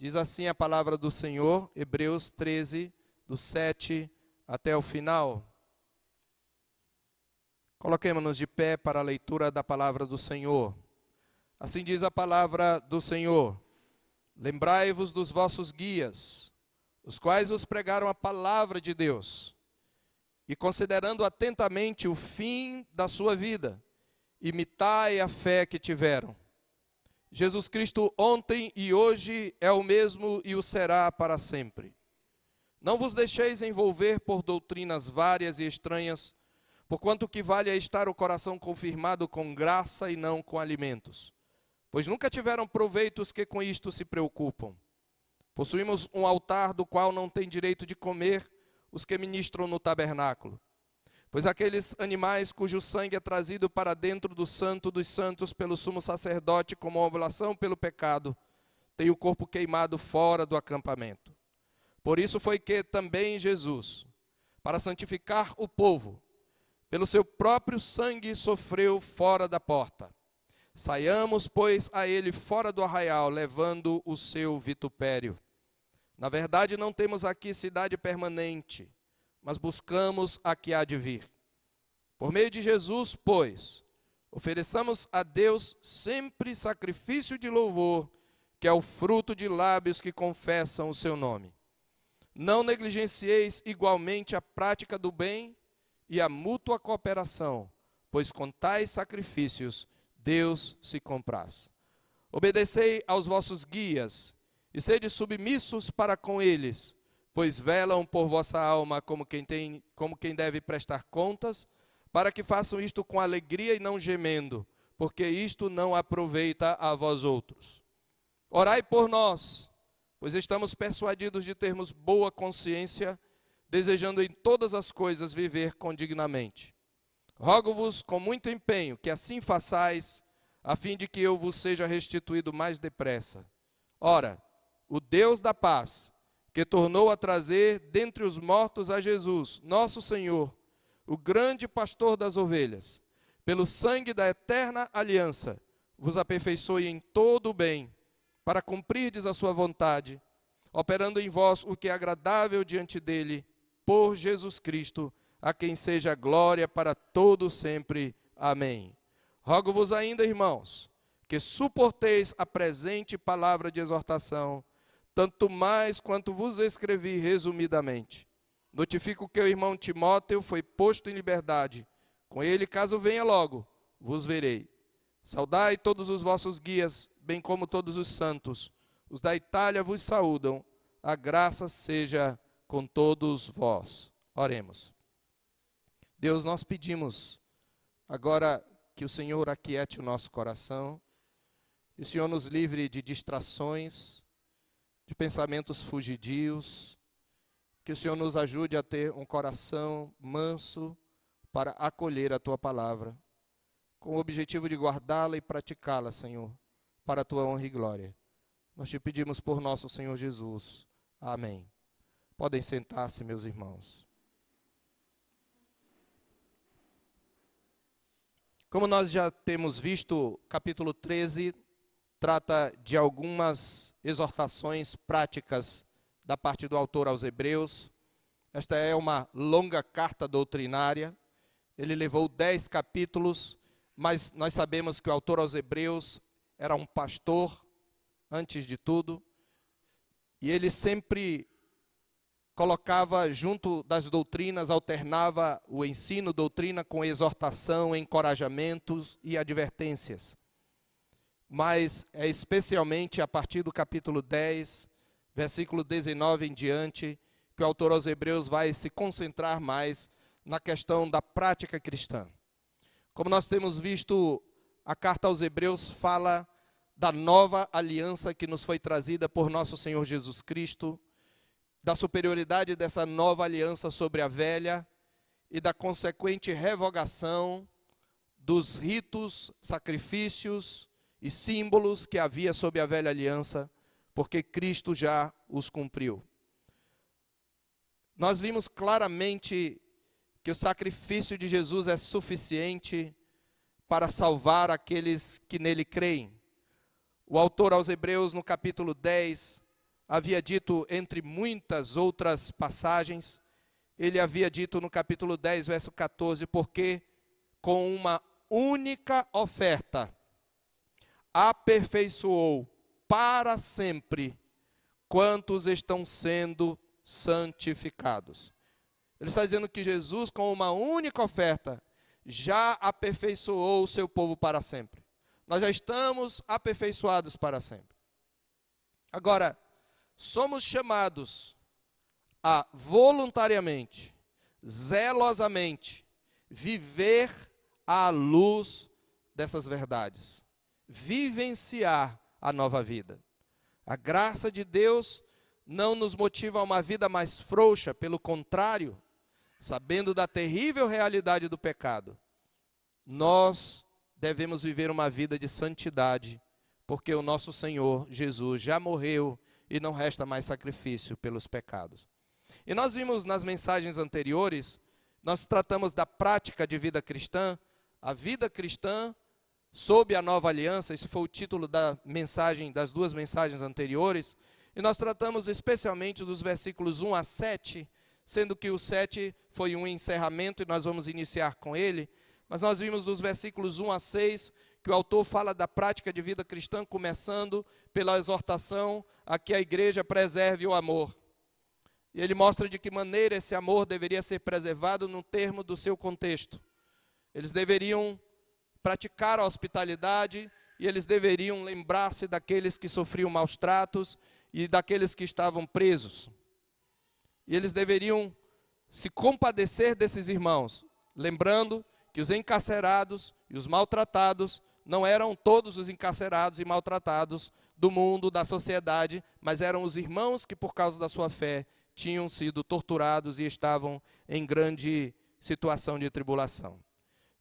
Diz assim a palavra do Senhor, Hebreus 13, do 7 até o final. Coloquemo-nos de pé para a leitura da palavra do Senhor. Assim diz a palavra do Senhor: lembrai-vos dos vossos guias, os quais vos pregaram a palavra de Deus, e considerando atentamente o fim da sua vida, imitai a fé que tiveram. Jesus Cristo ontem e hoje é o mesmo e o será para sempre. Não vos deixeis envolver por doutrinas várias e estranhas, porquanto o que vale é estar o coração confirmado com graça e não com alimentos. Pois nunca tiveram proveitos que com isto se preocupam. Possuímos um altar do qual não tem direito de comer os que ministram no tabernáculo. Pois aqueles animais cujo sangue é trazido para dentro do santo dos santos pelo sumo sacerdote como oblação pelo pecado, têm o corpo queimado fora do acampamento. Por isso foi que também Jesus, para santificar o povo, pelo seu próprio sangue sofreu fora da porta. Saiamos, pois, a ele fora do arraial, levando o seu vitupério. Na verdade, não temos aqui cidade permanente, mas buscamos a que há de vir. Por meio de Jesus, pois, ofereçamos a Deus sempre sacrifício de louvor, que é o fruto de lábios que confessam o seu nome. Não negligencieis igualmente a prática do bem e a mútua cooperação, pois com tais sacrifícios Deus se compraz. Obedecei aos vossos guias e sede submissos para com eles, pois velam por vossa alma como quem deve prestar contas, para que façam isto com alegria e não gemendo, porque isto não aproveita a vós outros. Orai por nós, pois estamos persuadidos de termos boa consciência, desejando em todas as coisas viver condignamente. Rogo-vos com muito empenho que assim façais, a fim de que eu vos seja restituído mais depressa. Ora, o Deus da paz, que tornou a trazer dentre os mortos a Jesus, nosso Senhor, o grande pastor das ovelhas, pelo sangue da eterna aliança, vos aperfeiçoe em todo o bem, para cumprirdes a sua vontade, operando em vós o que é agradável diante dele, por Jesus Cristo, a quem seja glória para todo sempre. Amém. Rogo-vos ainda, irmãos, que suporteis a presente palavra de exortação, tanto mais quanto vos escrevi resumidamente. Notifico que o irmão Timóteo foi posto em liberdade. Com ele, caso venha logo, vos verei. Saudai todos os vossos guias, bem como todos os santos. Os da Itália vos saúdam. A graça seja com todos vós. Oremos. Deus, nós pedimos agora que o Senhor aquiete o nosso coração, que o Senhor nos livre de distrações, de pensamentos fugidios, que o Senhor nos ajude a ter um coração manso para acolher a Tua palavra, com o objetivo de guardá-la e praticá-la, Senhor, para a Tua honra e glória. Nós te pedimos por nosso Senhor Jesus. Amém. Podem sentar-se, meus irmãos. Como nós já temos visto, capítulo 13 trata de algumas exortações práticas da parte do autor aos Hebreus. Esta é uma longa carta doutrinária. Ele levou 10 capítulos, mas nós sabemos que o autor aos Hebreus era um pastor, antes de tudo, e ele sempre colocava junto das doutrinas, alternava o ensino, doutrina com exortação, encorajamentos e advertências. Mas é especialmente a partir do capítulo 10, versículo 19 em diante, que o autor aos Hebreus vai se concentrar mais na questão da prática cristã. Como nós temos visto, a carta aos Hebreus fala da nova aliança que nos foi trazida por nosso Senhor Jesus Cristo, da superioridade dessa nova aliança sobre a velha e da consequente revogação dos ritos, sacrifícios e símbolos que havia sob a velha aliança, porque Cristo já os cumpriu. Nós vimos claramente que o sacrifício de Jesus é suficiente para salvar aqueles que nele creem. O autor aos Hebreus, no capítulo 10, havia dito, entre muitas outras passagens, ele havia dito no capítulo 10, verso 14, porque com uma única oferta aperfeiçoou para sempre quantos estão sendo santificados. Ele está dizendo que Jesus, com uma única oferta, já aperfeiçoou o seu povo para sempre. Nós já estamos aperfeiçoados para sempre. Agora, somos chamados a voluntariamente, zelosamente, viver à luz dessas verdades. Vivenciar a nova vida. A graça de Deus não nos motiva a uma vida mais frouxa, pelo contrário, sabendo da terrível realidade do pecado, nós devemos viver uma vida de santidade, porque o nosso Senhor Jesus já morreu e não resta mais sacrifício pelos pecados. E nós vimos nas mensagens anteriores, nós tratamos da prática de vida cristã, a vida cristã sob a nova aliança. Esse foi o título da mensagem, das duas mensagens anteriores, e nós tratamos especialmente dos versículos 1 a 7, sendo que o 7 foi um encerramento e nós vamos iniciar com ele, mas nós vimos dos versículos 1 a 6, que o autor fala da prática de vida cristã, começando pela exortação a que a igreja preserve o amor. E ele mostra de que maneira esse amor deveria ser preservado no termo do seu contexto. Eles deveriam praticar a hospitalidade e eles deveriam lembrar-se daqueles que sofriam maus tratos e daqueles que estavam presos. E eles deveriam se compadecer desses irmãos, lembrando que os encarcerados e os maltratados não eram todos os encarcerados e maltratados do mundo, da sociedade, mas eram os irmãos que, por causa da sua fé, tinham sido torturados e estavam em grande situação de tribulação.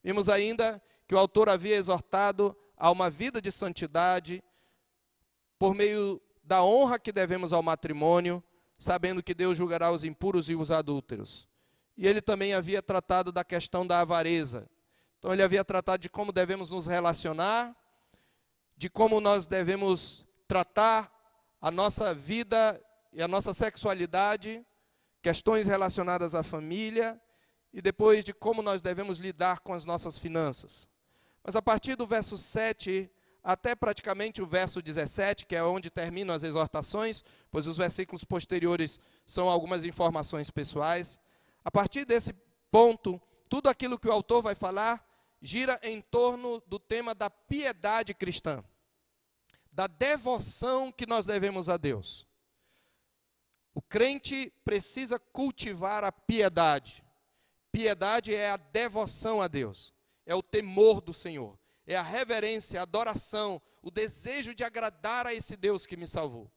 Vimos ainda que o autor havia exortado a uma vida de santidade por meio da honra que devemos ao matrimônio, sabendo que Deus julgará os impuros e os adúlteros. E ele também havia tratado da questão da avareza. Então ele havia tratado de como devemos nos relacionar, de como nós devemos tratar a nossa vida e a nossa sexualidade, questões relacionadas à família, e depois de como nós devemos lidar com as nossas finanças. Mas a partir do verso 7 até praticamente o verso 17, que é onde terminam as exortações, pois os versículos posteriores são algumas informações pessoais. A partir desse ponto, tudo aquilo que o autor vai falar gira em torno do tema da piedade cristã, da devoção que nós devemos a Deus. O crente precisa cultivar a piedade. Piedade é a devoção a Deus, é o temor do Senhor, é a reverência, a adoração, o desejo de agradar a esse Deus que me salvou.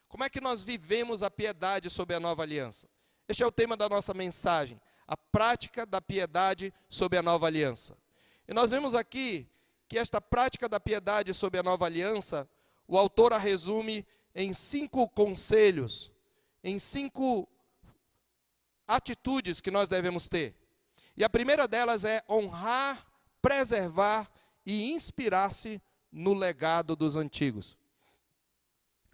Como é que nós vivemos a piedade sob a nova aliança? Este é o tema da nossa mensagem, a prática da piedade sob a nova aliança. E nós vemos aqui que esta prática da piedade sob a nova aliança, o autor a resume em 5 conselhos, em 5 atitudes que nós devemos ter. E a primeira delas é honrar, preservar e inspirar-se no legado dos antigos.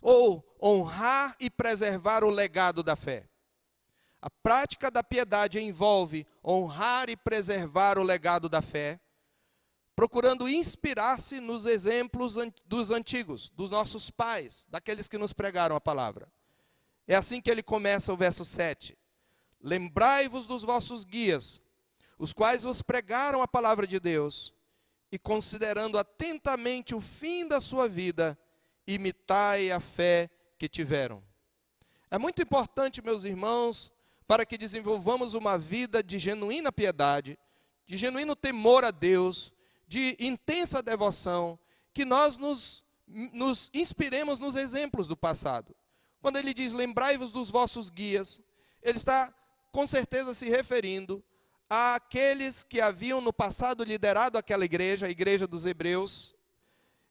Ou honrar e preservar o legado da fé. A prática da piedade envolve honrar e preservar o legado da fé, procurando inspirar-se nos exemplos dos antigos, dos nossos pais, daqueles que nos pregaram a palavra. É assim que ele começa o verso 7. Lembrai-vos dos vossos guias, os quais vos pregaram a palavra de Deus, e considerando atentamente o fim da sua vida, imitai a fé que tiveram. É muito importante, meus irmãos, para que desenvolvamos uma vida de genuína piedade, de genuíno temor a Deus, de intensa devoção, que nós nos inspiremos nos exemplos do passado. Quando ele diz, lembrai-vos dos vossos guias, ele está com certeza se referindo àqueles que haviam no passado liderado aquela igreja, a igreja dos hebreus,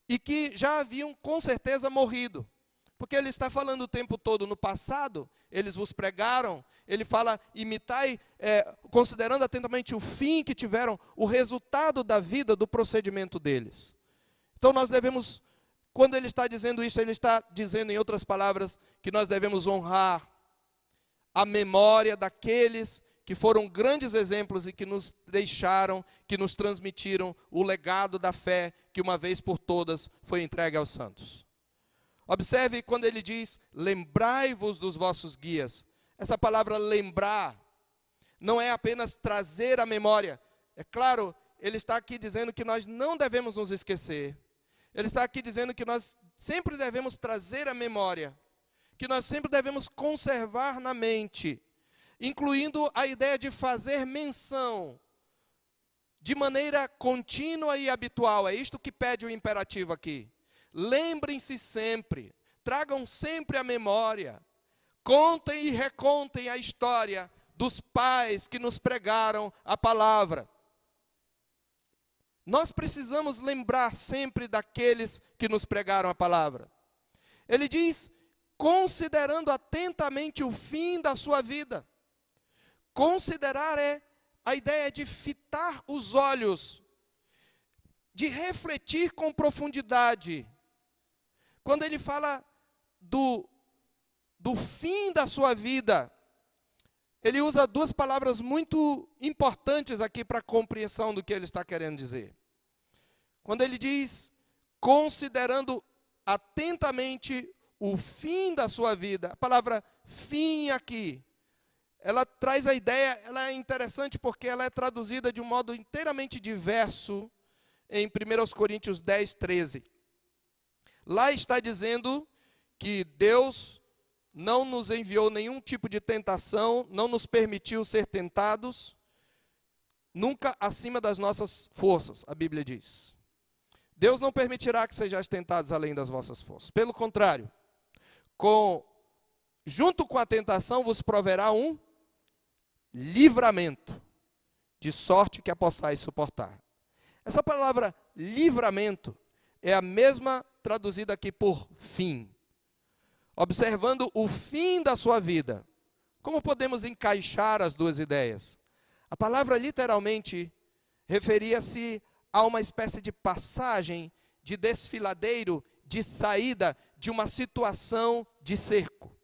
e que já haviam com certeza morrido. Porque ele está falando o tempo todo no passado, eles vos pregaram, ele fala, imitai, considerando atentamente o fim que tiveram, o resultado da vida, do procedimento deles. Então nós devemos quando ele está dizendo isso, ele está dizendo, em outras palavras, que nós devemos honrar a memória daqueles que foram grandes exemplos e que nos deixaram, que nos transmitiram o legado da fé que uma vez por todas foi entregue aos santos. Observe quando ele diz, lembrai-vos dos vossos guias. Essa palavra lembrar não é apenas trazer à memória. É claro, ele está aqui dizendo que nós não devemos nos esquecer. Ele está aqui dizendo que nós sempre devemos trazer à memória, que nós sempre devemos conservar na mente, incluindo a ideia de fazer menção, de maneira contínua e habitual. É isto que pede o imperativo aqui. Lembrem-se sempre, tragam sempre à memória, contem e recontem a história dos pais que nos pregaram a palavra. Nós precisamos lembrar sempre daqueles que nos pregaram a palavra. Ele diz, considerando atentamente o fim da sua vida. Considerar é a ideia de fitar os olhos, de refletir com profundidade. Quando ele fala do fim da sua vida, ele usa duas palavras muito importantes aqui para a compreensão do que ele está querendo dizer. Quando ele diz, considerando atentamente o fim da sua vida, a palavra fim aqui, ela traz a ideia, ela é interessante porque ela é traduzida de um modo inteiramente diverso em 1 Coríntios 10, 13. Lá está dizendo que Deus não nos enviou nenhum tipo de tentação, não nos permitiu ser tentados, nunca acima das nossas forças, a Bíblia diz. Deus não permitirá que sejais tentados além das vossas forças. Pelo contrário, junto com a tentação vos proverá um livramento, de sorte que a possais suportar. Essa palavra livramento é a mesma traduzida aqui por fim. Observando o fim da sua vida, como podemos encaixar as duas ideias? A palavra literalmente referia-se a uma espécie de passagem, de desfiladeiro, de saída de uma situação de cerco.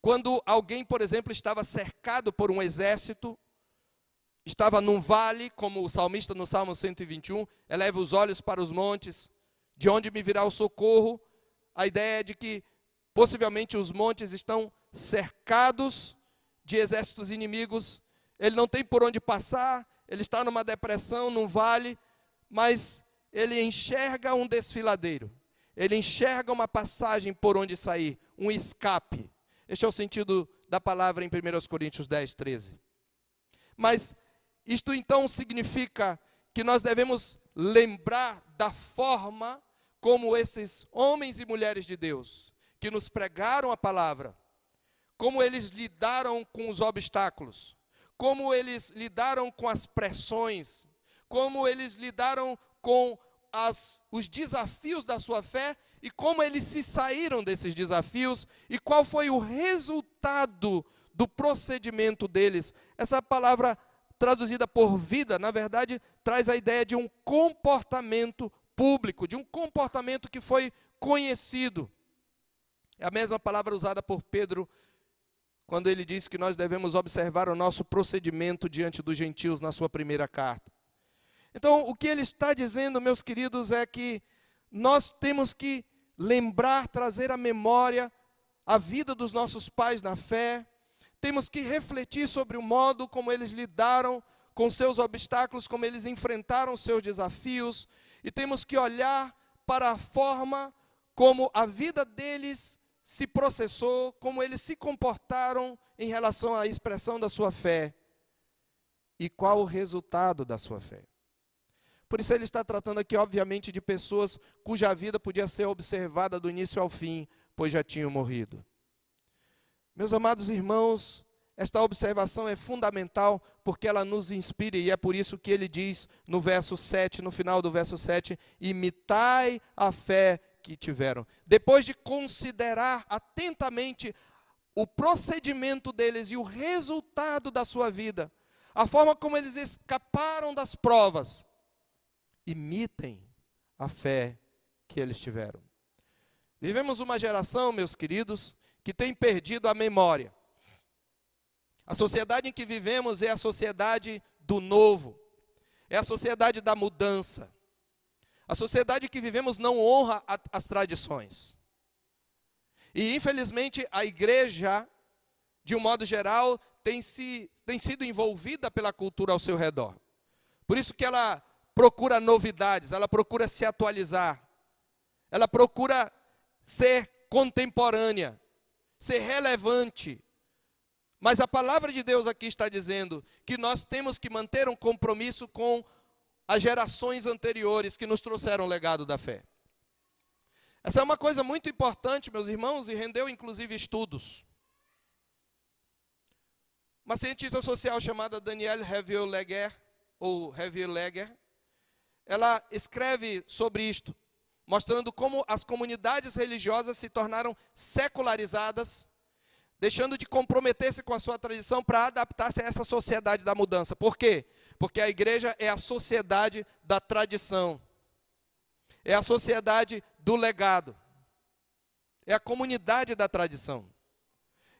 Quando alguém, por exemplo, estava cercado por um exército, estava num vale, como o salmista no Salmo 121, eleva os olhos para os montes, de onde me virá o socorro. A ideia é de que, possivelmente, os montes estão cercados de exércitos inimigos, ele não tem por onde passar, ele está numa depressão, num vale, mas ele enxerga um desfiladeiro, ele enxerga uma passagem por onde sair, um escape. Este é o sentido da palavra em 1 Coríntios 10, 13. Mas isto então significa que nós devemos lembrar da forma como esses homens e mulheres de Deus, que nos pregaram a palavra, como eles lidaram com os obstáculos, como eles lidaram com as pressões, como eles lidaram com os desafios da sua fé, e como eles se saíram desses desafios, e qual foi o resultado do procedimento deles. Essa palavra traduzida por vida, na verdade, traz a ideia de um comportamento público, de um comportamento que foi conhecido. É a mesma palavra usada por Pedro, quando ele diz que nós devemos observar o nosso procedimento diante dos gentios na sua primeira carta. Então, o que ele está dizendo, meus queridos, é que nós temos que lembrar, trazer à memória a vida dos nossos pais na fé, temos que refletir sobre o modo como eles lidaram com seus obstáculos, como eles enfrentaram seus desafios, e temos que olhar para a forma como a vida deles se processou, como eles se comportaram em relação à expressão da sua fé, e qual o resultado da sua fé. Por isso ele está tratando aqui, obviamente, de pessoas cuja vida podia ser observada do início ao fim, pois já tinham morrido. Meus amados irmãos, esta observação é fundamental porque ela nos inspira, e é por isso que ele diz no verso 7, no final do verso 7, imitai a fé que tiveram. Depois de considerar atentamente o procedimento deles e o resultado da sua vida, a forma como eles escaparam das provas, imitem a fé que eles tiveram. Vivemos uma geração, meus queridos, que tem perdido a memória. A sociedade em que vivemos é a sociedade do novo, é a sociedade da mudança. A sociedade que vivemos não honra as tradições. E, infelizmente, a igreja, de um modo geral, tem sido envolvida pela cultura ao seu redor. Por isso que ela procura novidades, ela procura se atualizar, ela procura ser contemporânea, ser relevante. Mas a palavra de Deus aqui está dizendo que nós temos que manter um compromisso com as gerações anteriores que nos trouxeram o legado da fé. Essa é uma coisa muito importante, meus irmãos, e rendeu inclusive estudos. Uma cientista social chamada Danielle Réville-Leger, ela escreve sobre isto, mostrando como as comunidades religiosas se tornaram secularizadas, deixando de comprometer-se com a sua tradição para adaptar-se a essa sociedade da mudança. Por quê? Porque a igreja é a sociedade da tradição, é a sociedade do legado, é a comunidade da tradição.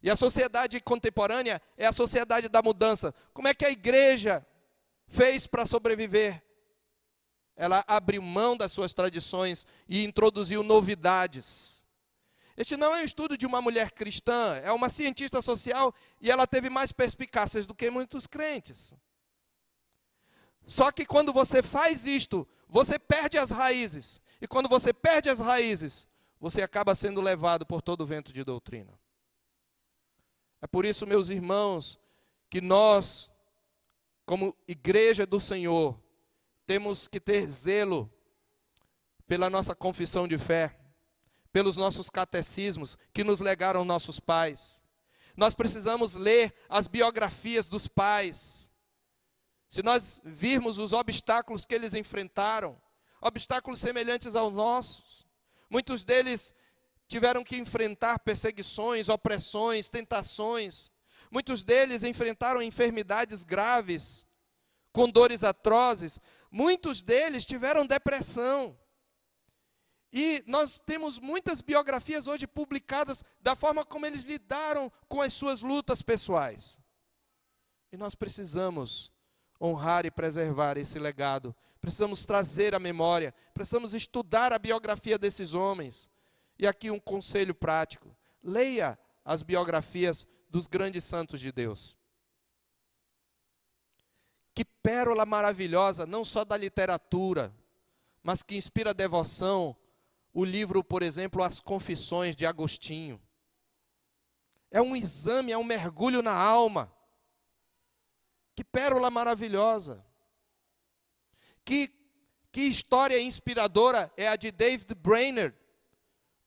E a sociedade contemporânea é a sociedade da mudança. Como é que a igreja fez para sobreviver? Ela abriu mão das suas tradições e introduziu novidades. Este não é um estudo de uma mulher cristã, é uma cientista social e ela teve mais perspicácias do que muitos crentes. Só que quando você faz isto, você perde as raízes. E quando você perde as raízes, você acaba sendo levado por todo o vento de doutrina. É por isso, meus irmãos, que nós, como igreja do Senhor, temos que ter zelo pela nossa confissão de fé, pelos nossos catecismos que nos legaram nossos pais. Nós precisamos ler as biografias dos pais. Se nós virmos os obstáculos que eles enfrentaram, obstáculos semelhantes aos nossos, muitos deles tiveram que enfrentar perseguições, opressões, tentações. Muitos deles enfrentaram enfermidades graves, com dores atrozes. Muitos deles tiveram depressão. E nós temos muitas biografias hoje publicadas da forma como eles lidaram com as suas lutas pessoais. E nós precisamos honrar e preservar esse legado. Precisamos trazer a memória, precisamos estudar a biografia desses homens. E aqui um conselho prático: leia as biografias dos grandes santos de Deus. Que pérola maravilhosa, não só da literatura, mas que inspira devoção, o livro, por exemplo, As Confissões de Agostinho. É um exame, é um mergulho na alma. Que pérola maravilhosa. Que história inspiradora é a de David Brainerd,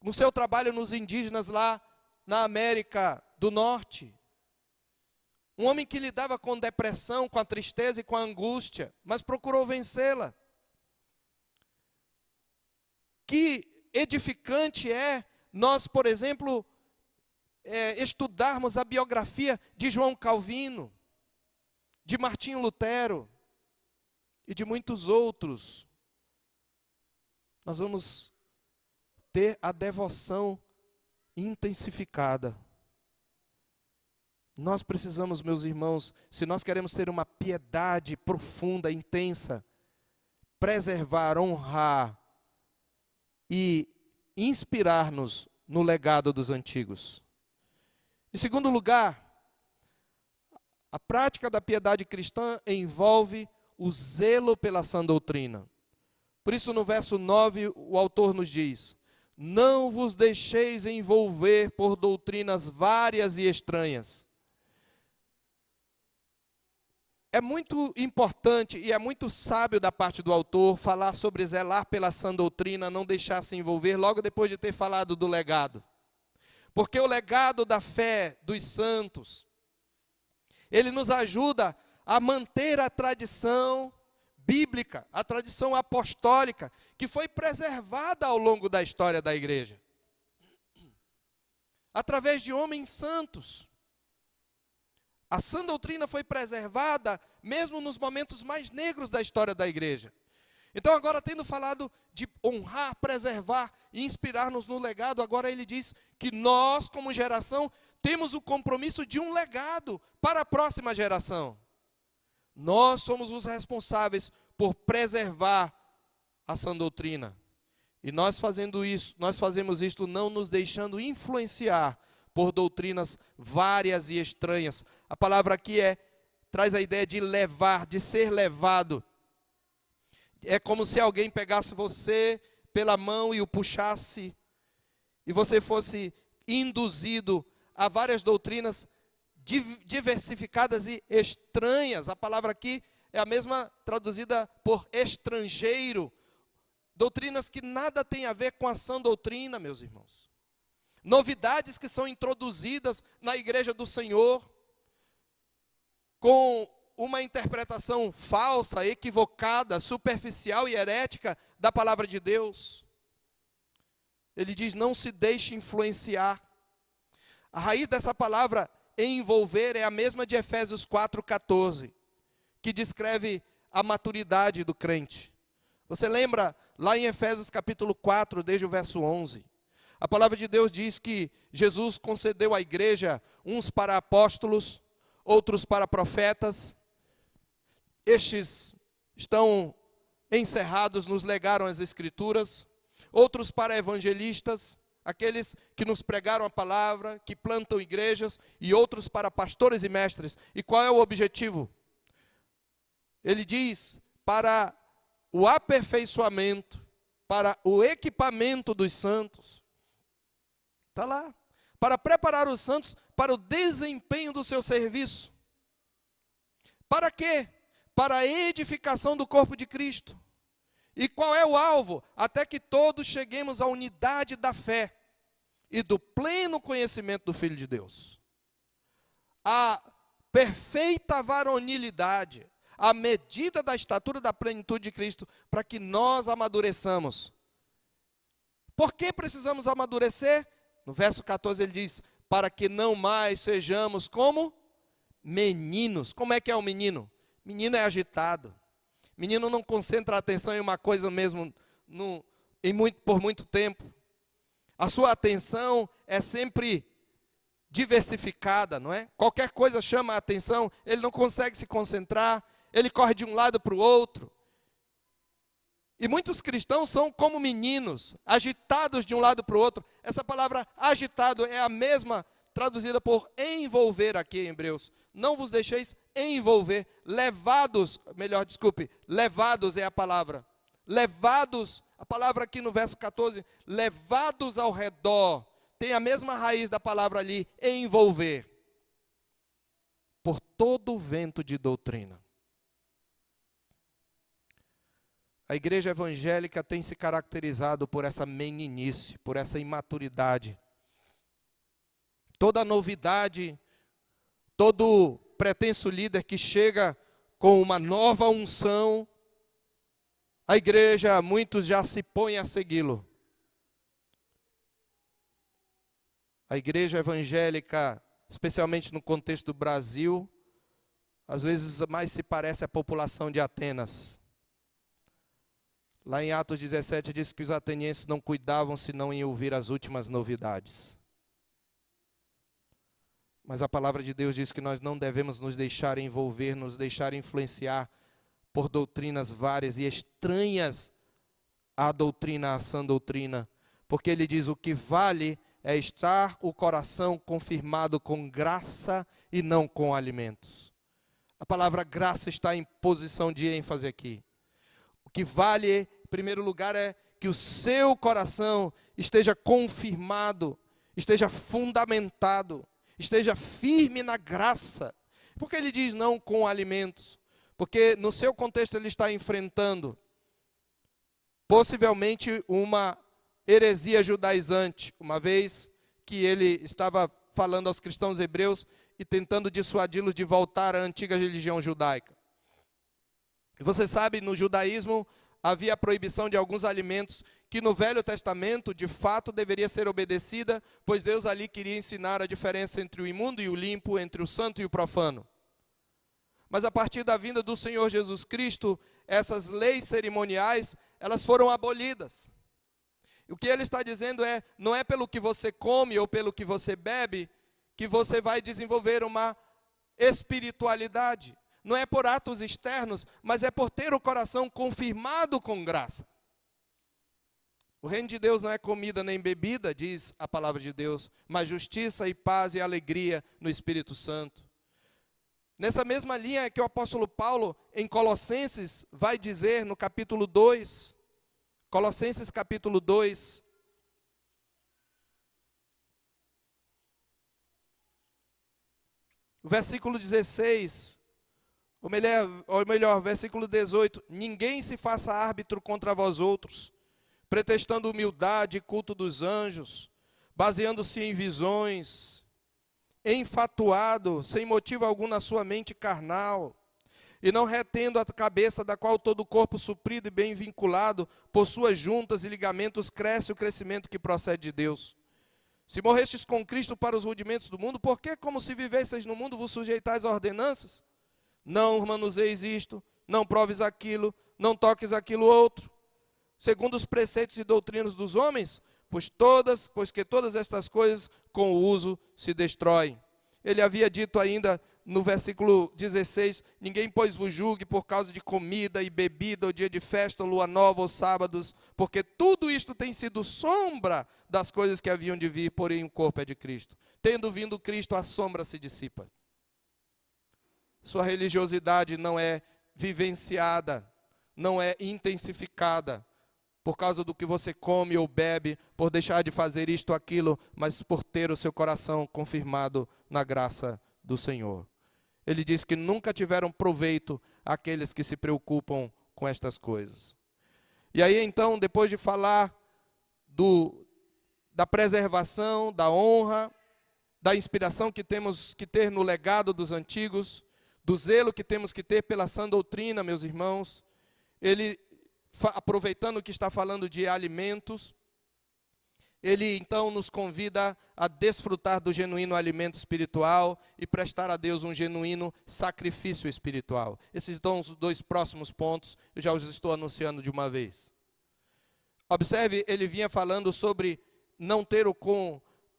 no seu trabalho nos indígenas lá na América do Norte. Um homem que lidava com depressão, com a tristeza e com a angústia, mas procurou vencê-la. Que edificante é nós, por exemplo, estudarmos a biografia de João Calvino, de Martinho Lutero e de muitos outros. Nós vamos ter a devoção intensificada. Nós precisamos, meus irmãos, se nós queremos ter uma piedade profunda, intensa, preservar, honrar e inspirar-nos no legado dos antigos. Em segundo lugar, a prática da piedade cristã envolve o zelo pela sã doutrina. Por isso, no verso 9, o autor nos diz: não vos deixeis envolver por doutrinas várias e estranhas. É muito importante e é muito sábio da parte do autor falar sobre zelar pela sã doutrina, não deixar se envolver, logo depois de ter falado do legado. Porque o legado da fé dos santos, ele nos ajuda a manter a tradição bíblica, a tradição apostólica, que foi preservada ao longo da história da igreja. Através de homens santos. A sã doutrina foi preservada mesmo nos momentos mais negros da história da igreja. Então agora, tendo falado de honrar, preservar e inspirar-nos no legado, agora ele diz que nós, como geração, temos o compromisso de um legado para a próxima geração. Nós somos os responsáveis por preservar a sã doutrina. E nós fazemos isto não nos deixando influenciar por doutrinas várias e estranhas. A palavra aqui traz a ideia de levar, de ser levado. É como se alguém pegasse você pela mão e o puxasse, e você fosse induzido a várias doutrinas diversificadas e estranhas. A palavra aqui é a mesma traduzida por estrangeiro. Doutrinas que nada tem a ver com a sã doutrina, meus irmãos. Novidades que são introduzidas na igreja do Senhor, com uma interpretação falsa, equivocada, superficial e herética da palavra de Deus. Ele diz, não se deixe influenciar. A raiz dessa palavra, envolver, é a mesma de Efésios 4,14, que descreve a maturidade do crente. Você lembra lá em Efésios capítulo 4, desde o verso 11, a palavra de Deus diz que Jesus concedeu à igreja uns para apóstolos, outros para profetas. Estes estão encerrados, nos legaram as Escrituras. Outros para evangelistas, aqueles que nos pregaram a palavra, que plantam igrejas. E outros para pastores e mestres. E qual é o objetivo? Ele diz, para o aperfeiçoamento, para o equipamento dos santos. Está lá. Para preparar os santos para o desempenho do seu serviço. Para quê? Para a edificação do corpo de Cristo. E qual é o alvo? Até que todos cheguemos à unidade da fé e do pleno conhecimento do Filho de Deus. A perfeita varonilidade, a medida da estatura da plenitude de Cristo, para que nós amadureçamos. Por que precisamos amadurecer? No verso 14 ele diz, para que não mais sejamos como meninos. Como é que é o menino? Menino é agitado. Menino não concentra a atenção em uma coisa mesmo por muito tempo. A sua atenção é sempre diversificada, não é? Qualquer coisa chama a atenção, ele não consegue se concentrar, ele corre de um lado para o outro. E muitos cristãos são como meninos, agitados de um lado para o outro. Essa palavra agitado é a mesma traduzida por envolver aqui em Hebreus. Não vos deixeis envolver, levados é a palavra. Levados, a palavra aqui no verso 14, levados ao redor, tem a mesma raiz da palavra ali, envolver, por todo o vento de doutrina. A igreja evangélica tem se caracterizado por essa meninice, por essa imaturidade. Toda novidade, todo pretenso líder que chega com uma nova unção, a igreja, muitos já se põem a segui-lo. A igreja evangélica, especialmente no contexto do Brasil, às vezes mais se parece à população de Atenas. Lá em Atos 17 diz que os atenienses não cuidavam senão em ouvir as últimas novidades. Mas a palavra de Deus diz que nós não devemos nos deixar envolver, nos deixar influenciar por doutrinas várias e estranhas à doutrina, à sã doutrina. Porque ele diz, o que vale é estar o coração confirmado com graça e não com alimentos. A palavra graça está em posição de ênfase aqui. O que vale, em primeiro lugar, é que o seu coração esteja confirmado, esteja fundamentado, esteja firme na graça. Por que ele diz não com alimentos? Porque no seu contexto ele está enfrentando possivelmente uma heresia judaizante, uma vez que ele estava falando aos cristãos hebreus e tentando dissuadi-los de voltar à antiga religião judaica. E você sabe, no judaísmo havia a proibição de alguns alimentos que no Velho Testamento, de fato, deveria ser obedecida, pois Deus ali queria ensinar a diferença entre o imundo e o limpo, entre o santo e o profano. Mas a partir da vinda do Senhor Jesus Cristo, essas leis cerimoniais, elas foram abolidas. O que ele está dizendo é, não é pelo que você come ou pelo que você bebe, que você vai desenvolver uma espiritualidade. Não é por atos externos, mas é por ter o coração confirmado com graça. O reino de Deus não é comida nem bebida, diz a palavra de Deus, mas justiça e paz e alegria no Espírito Santo. Nessa mesma linha é que o apóstolo Paulo, em Colossenses, vai dizer no capítulo 2, Colossenses capítulo 2, versículo 16, ou melhor, versículo 18, ninguém se faça árbitro contra vós outros, pretextando humildade e culto dos anjos, baseando-se em visões, enfatuado, sem motivo algum na sua mente carnal, e não retendo a cabeça, da qual todo o corpo suprido e bem vinculado, por suas juntas e ligamentos, cresce o crescimento que procede de Deus. Se morrestes com Cristo para os rudimentos do mundo, por que, como se vivesseis no mundo, vos sujeitais a ordenanças? Não manuseis isto, não proves aquilo, não toques aquilo outro, segundo os preceitos e doutrinas dos homens, pois que todas estas coisas com o uso se destroem. Ele havia dito ainda no versículo 16, ninguém pois vos julgue por causa de comida e bebida, ou dia de festa, ou lua nova, ou sábados, porque tudo isto tem sido sombra das coisas que haviam de vir, porém o corpo é de Cristo. Tendo vindo Cristo, a sombra se dissipa. Sua religiosidade não é vivenciada, não é intensificada, por causa do que você come ou bebe, por deixar de fazer isto ou aquilo, mas por ter o seu coração confirmado na graça do Senhor. Ele diz que nunca tiveram proveito aqueles que se preocupam com estas coisas. E aí então, depois de falar da preservação, da honra, da inspiração que temos que ter no legado dos antigos, do zelo que temos que ter pela sã doutrina, meus irmãos, ele, aproveitando que está falando de alimentos, ele então nos convida a desfrutar do genuíno alimento espiritual e prestar a Deus um genuíno sacrifício espiritual. Esses são os dois próximos pontos, eu já os estou anunciando de uma vez. Observe, ele vinha falando sobre não ter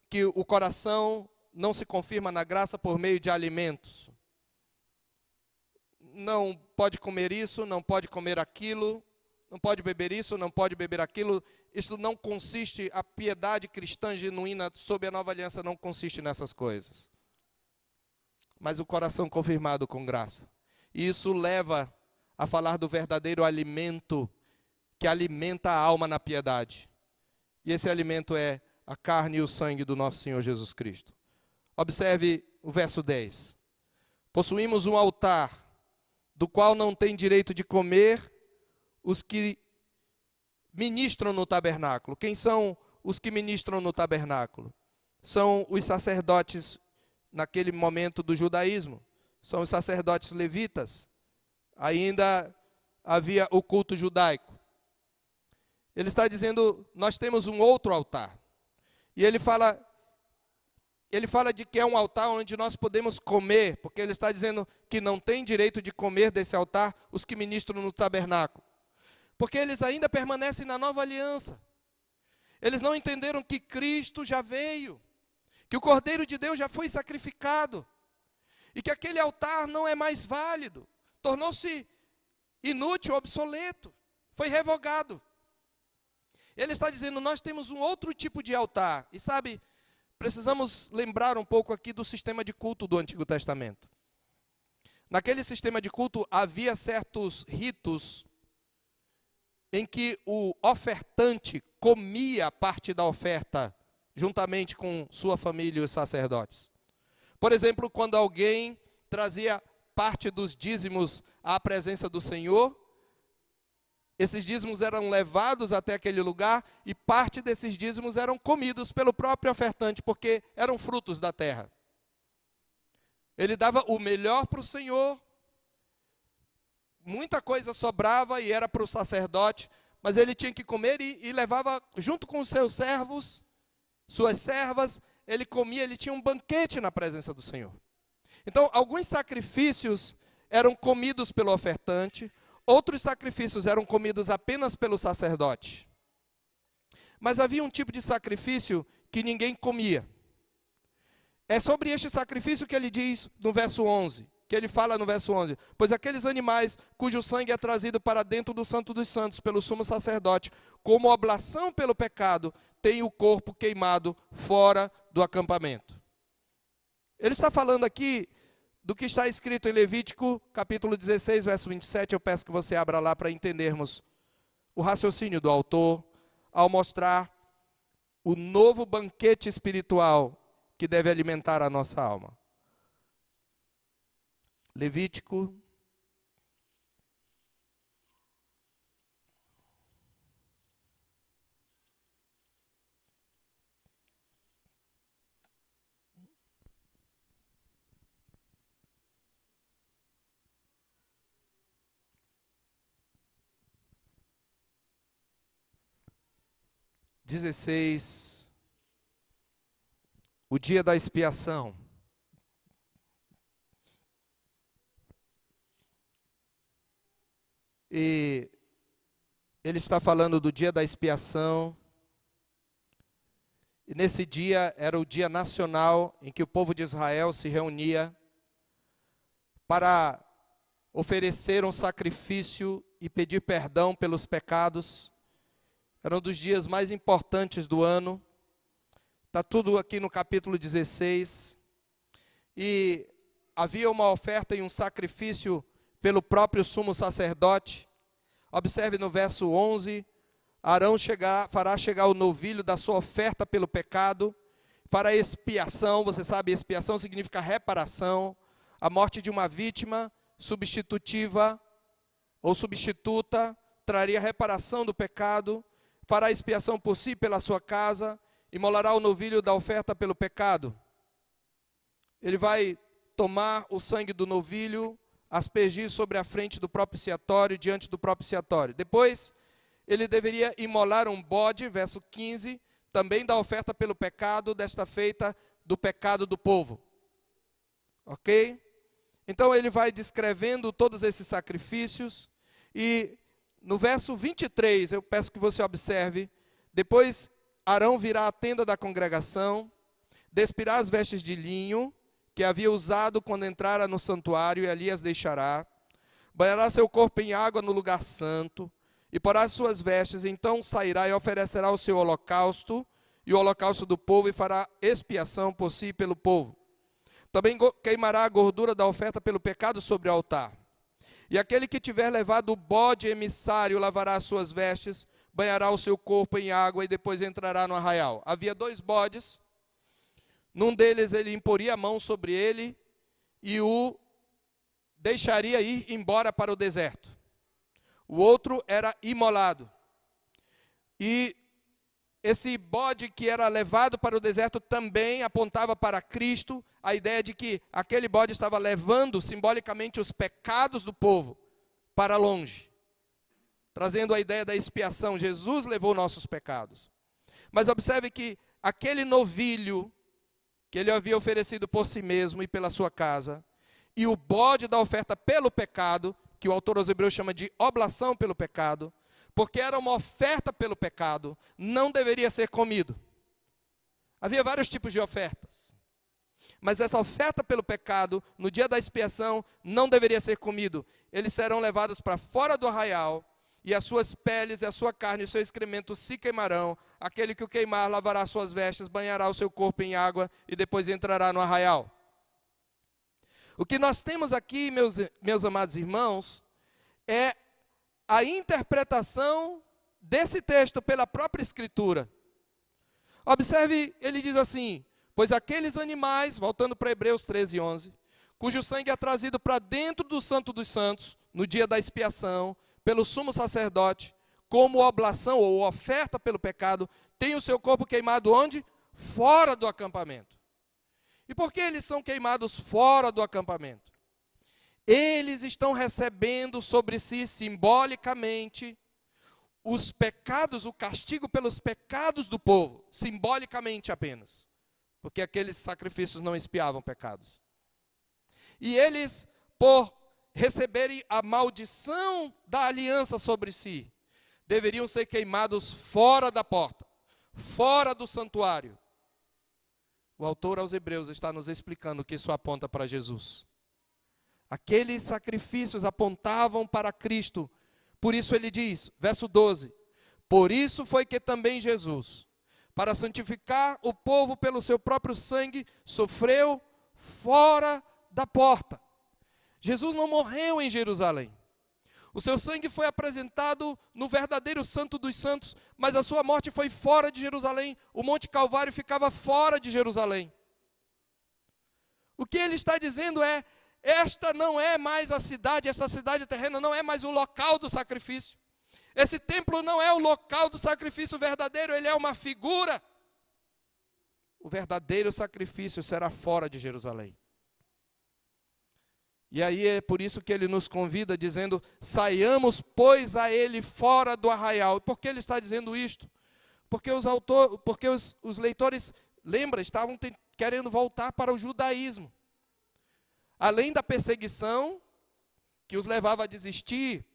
que o coração não se confirma na graça por meio de alimentos. Não pode comer isso, não pode comer aquilo, não pode beber isso, não pode beber aquilo. Isso não consiste, a piedade cristã genuína sob a nova aliança não consiste nessas coisas. Mas o coração confirmado com graça. E isso leva a falar do verdadeiro alimento que alimenta a alma na piedade. E esse alimento é a carne e o sangue do nosso Senhor Jesus Cristo. Observe o verso 10. Possuímos um altar, do qual não tem direito de comer os que ministram no tabernáculo. Quem são os que ministram no tabernáculo? São os sacerdotes naquele momento do judaísmo. São os sacerdotes levitas. Ainda havia o culto judaico. Ele está dizendo, nós temos um outro altar. E ele fala de que é um altar onde nós podemos comer, porque ele está dizendo que não tem direito de comer desse altar os que ministram no tabernáculo. Porque eles ainda permanecem na nova aliança. Eles não entenderam que Cristo já veio, que o Cordeiro de Deus já foi sacrificado, e que aquele altar não é mais válido, tornou-se inútil, obsoleto, foi revogado. Ele está dizendo, nós temos um outro tipo de altar, e sabe, precisamos lembrar um pouco aqui do sistema de culto do Antigo Testamento. Naquele sistema de culto havia certos ritos em que o ofertante comia parte da oferta juntamente com sua família e os sacerdotes. Por exemplo, quando alguém trazia parte dos dízimos à presença do Senhor, esses dízimos eram levados até aquele lugar e parte desses dízimos eram comidos pelo próprio ofertante, porque eram frutos da terra. Ele dava o melhor para o Senhor, muita coisa sobrava e era para o sacerdote, mas ele tinha que comer e levava junto com os seus servos, suas servas, ele comia, ele tinha um banquete na presença do Senhor. Então, alguns sacrifícios eram comidos pelo ofertante, Outros sacrifícios eram comidos apenas pelo sacerdote. Mas havia um tipo de sacrifício que ninguém comia. É sobre este sacrifício que ele diz no verso 11, que ele fala no verso 11. Pois aqueles animais cujo sangue é trazido para dentro do Santo dos Santos pelo sumo sacerdote, como oblação pelo pecado, tem o corpo queimado fora do acampamento. Ele está falando aqui do que está escrito em Levítico, capítulo 16, verso 27. Eu peço que você abra lá para entendermos o raciocínio do autor, ao mostrar o novo banquete espiritual que deve alimentar a nossa alma. Levítico 16, o dia da expiação. E ele está falando do dia da expiação. E nesse dia era o dia nacional em que o povo de Israel se reunia para oferecer um sacrifício e pedir perdão pelos pecados. Era um dos dias mais importantes do ano. Está tudo aqui no capítulo 16. E havia uma oferta e um sacrifício pelo próprio sumo sacerdote. Observe no verso 11, Arão fará chegar o novilho da sua oferta pelo pecado, fará expiação. Você sabe, expiação significa reparação, a morte de uma vítima substitutiva ou substituta, traria reparação do pecado, fará expiação por si e pela sua casa, imolará o novilho da oferta pelo pecado. Ele vai tomar o sangue do novilho, aspergir sobre a frente do propiciatório, diante do propiciatório. Depois, ele deveria imolar um bode, verso 15, também da oferta pelo pecado, desta feita do pecado do povo. Ok? Então ele vai descrevendo todos esses sacrifícios, e no verso 23, eu peço que você observe, depois Arão virá à tenda da congregação, despirá as vestes de linho, que havia usado quando entrara no santuário, e ali as deixará. Banhará seu corpo em água no lugar santo, e porá as suas vestes, então sairá e oferecerá o seu holocausto, e o holocausto do povo, e fará expiação por si e pelo povo. Também queimará a gordura da oferta pelo pecado sobre o altar. E aquele que tiver levado o bode emissário lavará as suas vestes, banhará o seu corpo em água, e depois entrará no arraial. Havia 2 bodes. Num deles ele imporia a mão sobre ele e o deixaria ir embora para o deserto. O outro era imolado. E esse bode que era levado para o deserto também apontava para Cristo, a ideia de que aquele bode estava levando simbolicamente os pecados do povo para longe, trazendo a ideia da expiação. Jesus levou nossos pecados. Mas observe que aquele novilho que ele havia oferecido por si mesmo e pela sua casa, e o bode da oferta pelo pecado, que o autor aos Hebreus chama de oblação pelo pecado, porque era uma oferta pelo pecado, não deveria ser comido. Havia vários tipos de ofertas, mas essa oferta pelo pecado, no dia da expiação, não deveria ser comido. Eles serão levados para fora do arraial, e as suas peles, e a sua carne, e o seu excremento se queimarão. Aquele que o queimar lavará suas vestes, banhará o seu corpo em água, e depois entrará no arraial. O que nós temos aqui, meus amados irmãos, é a interpretação desse texto pela própria Escritura. Observe, ele diz assim: pois aqueles animais, voltando para Hebreus 13, 11, cujo sangue é trazido para dentro do Santo dos Santos, no dia da expiação, pelo sumo sacerdote, como oblação ou oferta pelo pecado, tem o seu corpo queimado onde? Fora do acampamento. E por que eles são queimados fora do acampamento? Eles estão recebendo sobre si simbolicamente os pecados, o castigo pelos pecados do povo, simbolicamente apenas, porque aqueles sacrifícios não expiavam pecados. E eles, por receberem a maldição da aliança sobre si, deveriam ser queimados fora da porta, fora do santuário. O autor aos Hebreus está nos explicando que isso aponta para Jesus. Aqueles sacrifícios apontavam para Cristo. Por isso ele diz, verso 12: por isso foi que também Jesus, para santificar o povo pelo seu próprio sangue, sofreu fora da porta. Jesus não morreu em Jerusalém. O seu sangue foi apresentado no verdadeiro Santo dos Santos, mas a sua morte foi fora de Jerusalém. O Monte Calvário ficava fora de Jerusalém. O que ele está dizendo é, esta não é mais a cidade, esta cidade terrena não é mais o local do sacrifício. Esse templo não é o local do sacrifício verdadeiro, ele é uma figura. O verdadeiro sacrifício será fora de Jerusalém. E aí é por isso que ele nos convida, dizendo, saiamos, pois, a ele fora do arraial. Por que ele está dizendo isto? Porque os leitores, lembra, estavam querendo voltar para o judaísmo. Além da perseguição, que os levava a desistir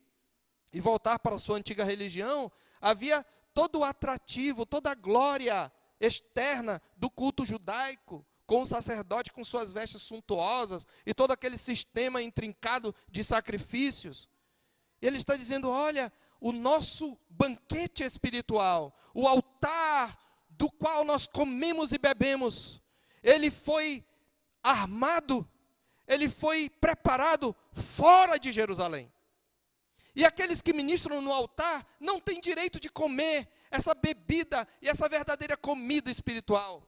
e voltar para a sua antiga religião, havia todo o atrativo, toda a glória externa do culto judaico, com o sacerdote com suas vestes suntuosas e todo aquele sistema intrincado de sacrifícios. E ele está dizendo, olha, o nosso banquete espiritual, o altar do qual nós comemos e bebemos, ele foi armado, ele foi preparado fora de Jerusalém. E aqueles que ministram no altar não têm direito de comer essa bebida e essa verdadeira comida espiritual.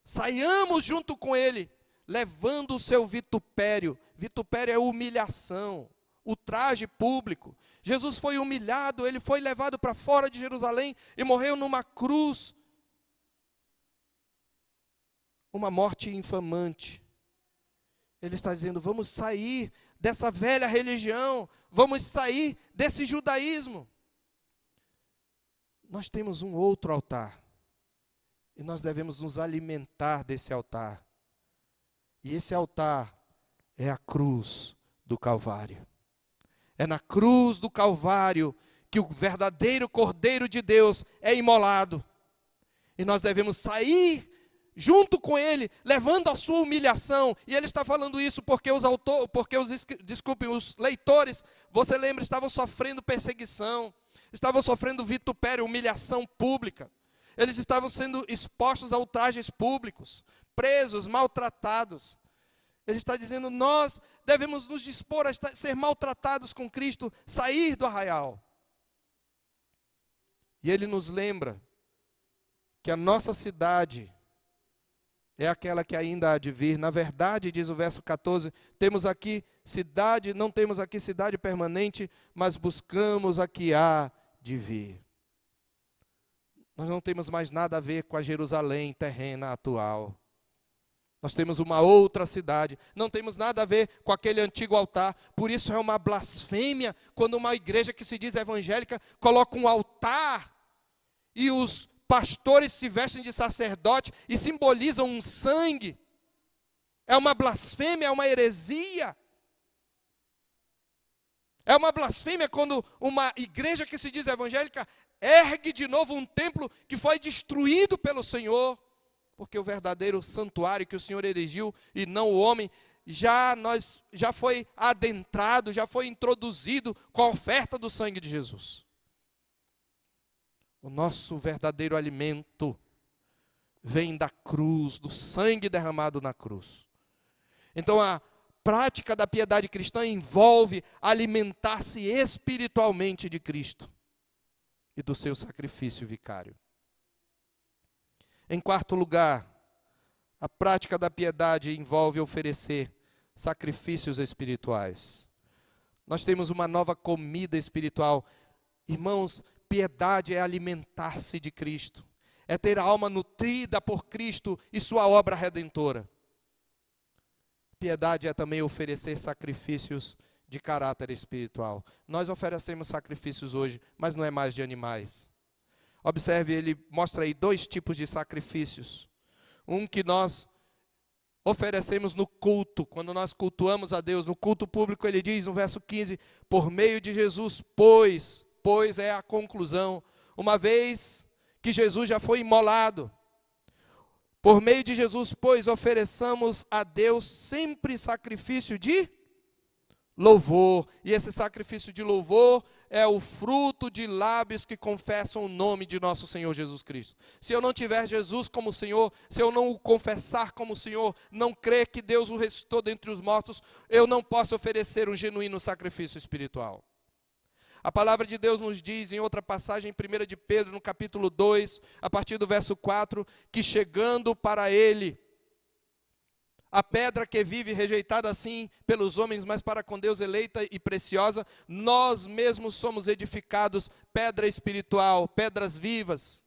Saiamos junto com ele, levando o seu vitupério. Vitupério é humilhação, o traje público. Jesus foi humilhado, ele foi levado para fora de Jerusalém e morreu numa cruz. Uma morte infamante. Ele está dizendo, vamos sair dessa velha religião, vamos sair desse judaísmo. Nós temos um outro altar. E nós devemos nos alimentar desse altar. E esse altar é a cruz do Calvário. É na cruz do Calvário que o verdadeiro Cordeiro de Deus é imolado. E nós devemos sair junto com ele, levando a sua humilhação. E ele está falando isso porque os leitores, você lembra, estavam sofrendo perseguição, estavam sofrendo vitupério, humilhação pública. Eles estavam sendo expostos a ultrajes públicos, presos, maltratados. Ele está dizendo, nós devemos nos dispor a ser maltratados com Cristo, sair do arraial. E ele nos lembra que a nossa cidade é aquela que ainda há de vir. Na verdade, diz o verso 14, temos aqui cidade, não temos aqui cidade permanente, mas buscamos a que há de vir. Nós não temos mais nada a ver com a Jerusalém terrena atual. Nós temos uma outra cidade. Não temos nada a ver com aquele antigo altar. Por isso é uma blasfêmia quando uma igreja que se diz evangélica coloca um altar e os pastores se vestem de sacerdote e simbolizam um sangue. É uma blasfêmia, é uma heresia. É uma blasfêmia quando uma igreja que se diz evangélica ergue de novo um templo que foi destruído pelo Senhor, porque o verdadeiro santuário que o Senhor erigiu e não o homem, já foi adentrado, já foi introduzido com a oferta do sangue de Jesus. O nosso verdadeiro alimento vem da cruz, do sangue derramado na cruz. Então a prática da piedade cristã envolve alimentar-se espiritualmente de Cristo e do seu sacrifício vicário. Em quarto lugar, a prática da piedade envolve oferecer sacrifícios espirituais. Nós temos uma nova comida espiritual. Irmãos, piedade é alimentar-se de Cristo, é ter a alma nutrida por Cristo e sua obra redentora. Piedade é também oferecer sacrifícios de caráter espiritual. Nós oferecemos sacrifícios hoje, mas não é mais de animais. Observe, ele mostra aí dois tipos de sacrifícios. Um que nós oferecemos no culto, quando nós cultuamos a Deus. No culto público ele diz no verso 15, por meio de Jesus, pois é a conclusão, uma vez que Jesus já foi imolado, por meio de Jesus, pois, ofereçamos a Deus sempre sacrifício de louvor. E esse sacrifício de louvor é o fruto de lábios que confessam o nome de nosso Senhor Jesus Cristo. Se eu não tiver Jesus como Senhor, se eu não o confessar como Senhor, não crer que Deus o ressuscitou dentre os mortos, eu não posso oferecer um genuíno sacrifício espiritual. A palavra de Deus nos diz em outra passagem, em 1 de Pedro, no capítulo 2, a partir do verso 4, que chegando para ele, a pedra que vive rejeitada assim pelos homens, mas para com Deus eleita e preciosa, nós mesmos somos edificados, pedra espiritual, pedras vivas,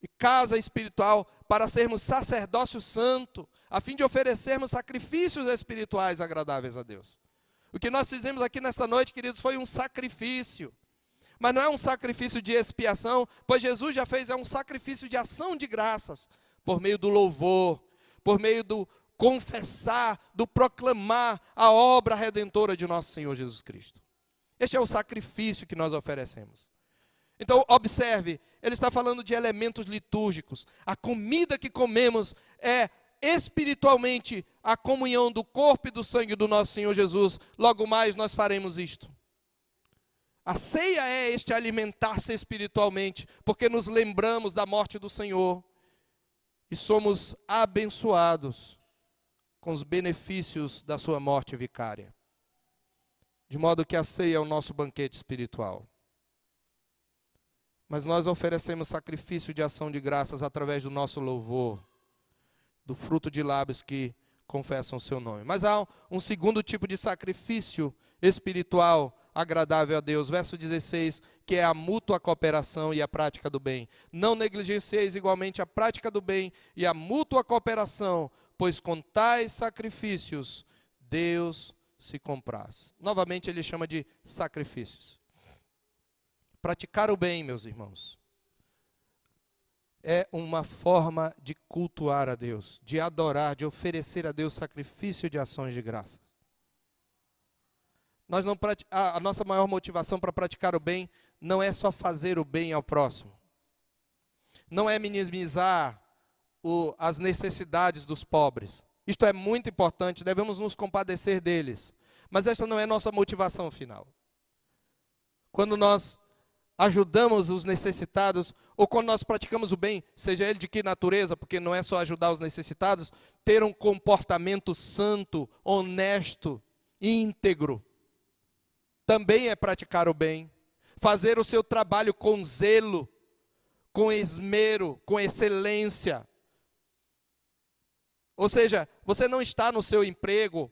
e casa espiritual, para sermos sacerdócio santo, a fim de oferecermos sacrifícios espirituais agradáveis a Deus. O que nós fizemos aqui nesta noite, queridos, foi um sacrifício. Mas não é um sacrifício de expiação, pois Jesus já fez, é um sacrifício de ação de graças, por meio do louvor, por meio do confessar, do proclamar a obra redentora de nosso Senhor Jesus Cristo. Este é o sacrifício que nós oferecemos. Então, observe, ele está falando de elementos litúrgicos. A comida que comemos é espiritualmente a comunhão do corpo e do sangue do nosso Senhor Jesus. Logo mais nós faremos isto. A ceia é este alimentar-se espiritualmente, porque nos lembramos da morte do Senhor e somos abençoados com os benefícios da sua morte vicária. De modo que a ceia é o nosso banquete espiritual. Mas nós oferecemos sacrifício de ação de graças através do nosso louvor, do fruto de lábios que confessam o seu nome. Mas há um segundo tipo de sacrifício espiritual agradável a Deus. Verso 16, que é a mútua cooperação e a prática do bem. Não negligencieis igualmente a prática do bem e a mútua cooperação, pois com tais sacrifícios Deus se compraz. Novamente ele chama de sacrifícios. Praticar o bem, meus irmãos, é uma forma de cultuar a Deus, de adorar, de oferecer a Deus sacrifício de ações de graças. A nossa maior motivação para praticar o bem não é só fazer o bem ao próximo. Não é minimizar as necessidades dos pobres. Isto é muito importante, devemos nos compadecer deles. Mas esta não é nossa motivação final. Quando nós ajudamos os necessitados, ou quando nós praticamos o bem, seja ele de que natureza, porque não é só ajudar os necessitados, ter um comportamento santo, honesto, íntegro, também é praticar o bem. Fazer o seu trabalho com zelo, com esmero, com excelência. Ou seja, você não está no seu emprego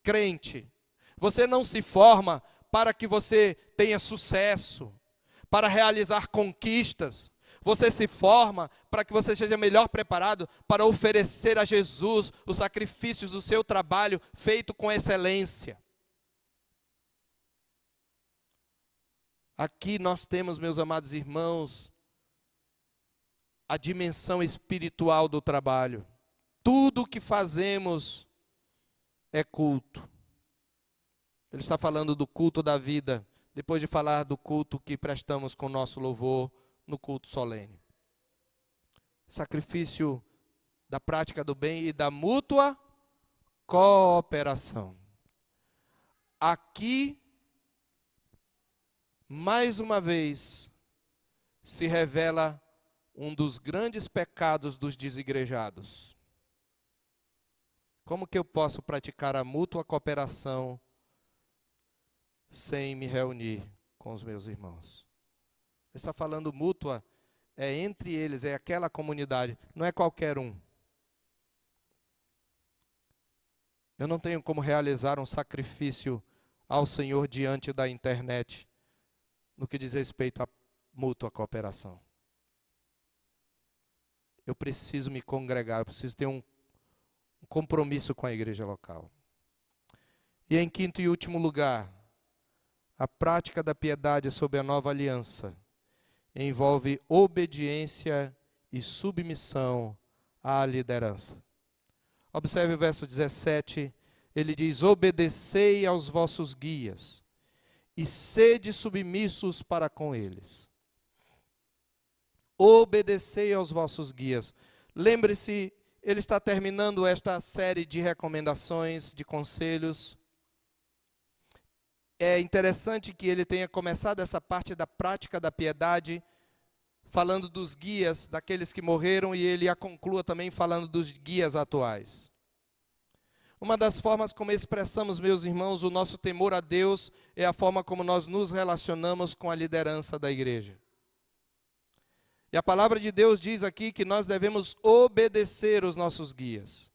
crente. Você não se forma para que você tenha sucesso, para realizar conquistas. Você se forma para que você seja melhor preparado para oferecer a Jesus os sacrifícios do seu trabalho feito com excelência. Aqui nós temos, meus amados irmãos, a dimensão espiritual do trabalho. Tudo o que fazemos é culto. Ele está falando do culto da vida, depois de falar do culto que prestamos com o nosso louvor no culto solene. Sacrifício da prática do bem e da mútua cooperação. Aqui, mais uma vez, se revela um dos grandes pecados dos desigrejados. Como que eu posso praticar a mútua cooperação sem me reunir com os meus irmãos? Ele está falando mútua, é entre eles, é aquela comunidade, não é qualquer um. Eu não tenho como realizar um sacrifício ao Senhor diante da internet, no que diz respeito à mútua cooperação. Eu preciso me congregar, eu preciso ter um compromisso com a igreja local. E em quinto e último lugar, a prática da piedade sob a nova aliança envolve obediência e submissão à liderança. Observe o verso 17, ele diz: obedecei aos vossos guias, e sede submissos para com eles. Obedecei aos vossos guias. Lembre-se, ele está terminando esta série de recomendações, de conselhos. É interessante que ele tenha começado essa parte da prática da piedade, falando dos guias, daqueles que morreram, e ele a conclua também falando dos guias atuais. Uma das formas como expressamos, meus irmãos, o nosso temor a Deus é a forma como nós nos relacionamos com a liderança da igreja. E a palavra de Deus diz aqui que nós devemos obedecer os nossos guias.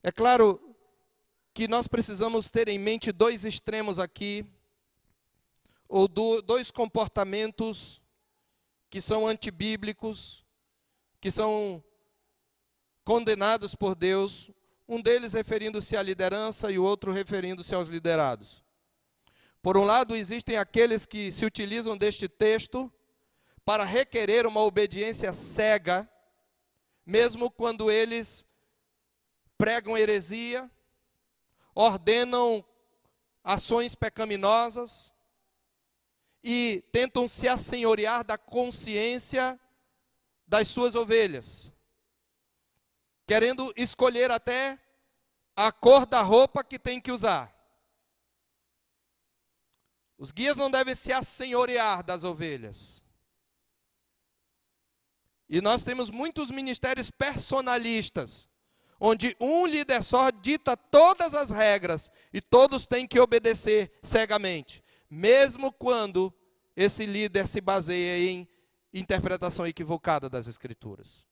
É claro que nós precisamos ter em mente dois extremos aqui, ou dois comportamentos que são antibíblicos, que são condenados por Deus, um deles referindo-se à liderança e o outro referindo-se aos liderados. Por um lado, existem aqueles que se utilizam deste texto para requerer uma obediência cega, mesmo quando eles pregam heresia, ordenam ações pecaminosas e tentam se assenhorear da consciência das suas ovelhas, querendo escolher até a cor da roupa que tem que usar. Os guias não devem se assenhorear das ovelhas. E nós temos muitos ministérios personalistas, onde um líder só dita todas as regras e todos têm que obedecer cegamente, mesmo quando esse líder se baseia em interpretação equivocada das Escrituras.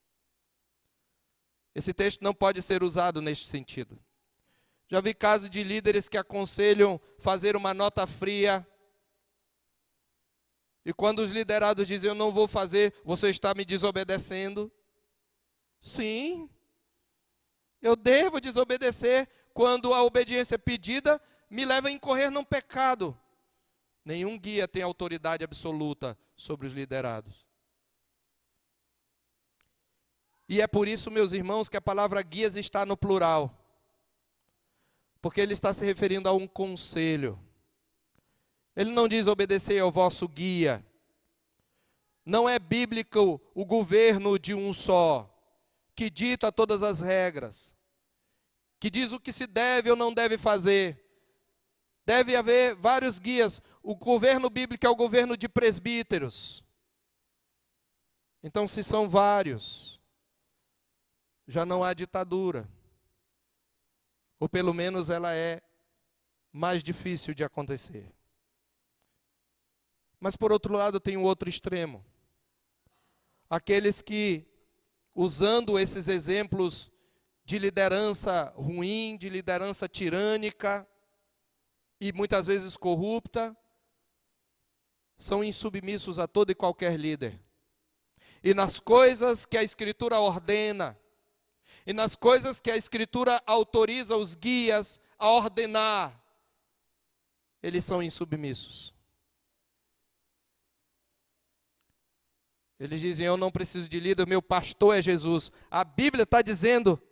Esse texto não pode ser usado neste sentido. Já vi casos de líderes que aconselham fazer uma nota fria, e quando os liderados dizem: eu não vou fazer, você está me desobedecendo. Sim, eu devo desobedecer quando a obediência pedida me leva a incorrer num pecado. Nenhum guia tem autoridade absoluta sobre os liderados. E é por isso, meus irmãos, que a palavra guias está no plural. Porque ele está se referindo a um conselho. Ele não diz obedecei ao vosso guia. Não é bíblico o governo de um só, que dita todas as regras, que diz o que se deve ou não deve fazer. Deve haver vários guias. O governo bíblico é o governo de presbíteros. Então, se são vários, já não há ditadura. Ou pelo menos ela é mais difícil de acontecer. Mas por outro lado tem um outro extremo. Aqueles que, usando esses exemplos de liderança ruim, de liderança tirânica e muitas vezes corrupta, são insubmissos a todo e qualquer líder. E nas coisas que a Escritura ordena, e nas coisas que a Escritura autoriza os guias a ordenar, eles são insubmissos. Eles dizem: eu não preciso de líder, meu pastor é Jesus. A Bíblia está dizendo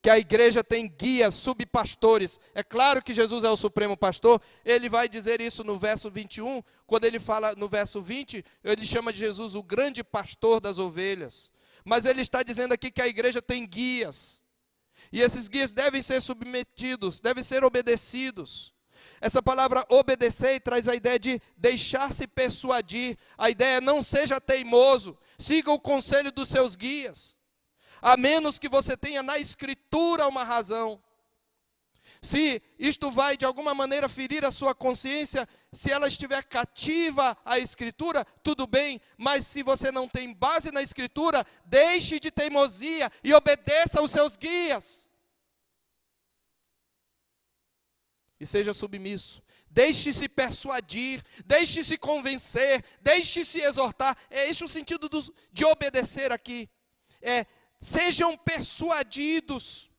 que a igreja tem guias, subpastores. É claro que Jesus é o supremo pastor. Ele vai dizer isso no verso 21, quando ele fala no verso 20, ele chama de Jesus o grande pastor das ovelhas. Mas ele está dizendo aqui que a igreja tem guias. E esses guias devem ser submetidos, devem ser obedecidos. Essa palavra obedecer traz a ideia de deixar-se persuadir. A ideia é: não seja teimoso, siga o conselho dos seus guias. A menos que você tenha na Escritura uma razão. Se isto vai de alguma maneira ferir a sua consciência, se ela estiver cativa à Escritura, tudo bem. Mas se você não tem base na Escritura, deixe de teimosia e obedeça aos seus guias. E seja submisso. Deixe-se persuadir, deixe-se convencer, deixe-se exortar. É este o sentido de obedecer aqui. Sejam persuadidos.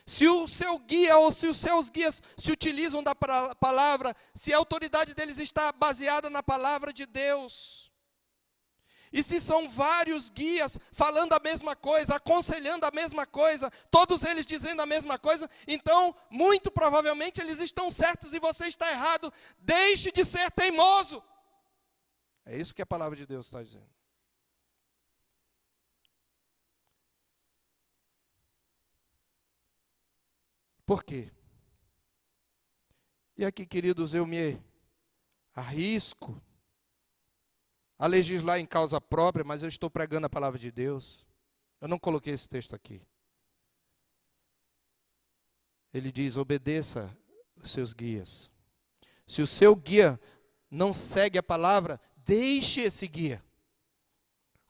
Se o seu guia ou se os seus guias se utilizam da palavra, se a autoridade deles está baseada na palavra de Deus. E se são vários guias falando a mesma coisa, aconselhando a mesma coisa, todos eles dizendo a mesma coisa, então, muito provavelmente, eles estão certos e você está errado. Deixe de ser teimoso. É isso que a palavra de Deus está dizendo. Por quê? E aqui, queridos, eu me arrisco a legislar em causa própria, mas eu estou pregando a palavra de Deus. Eu não coloquei esse texto aqui. Ele diz: obedeça os seus guias. Se o seu guia não segue a palavra, deixe esse guia.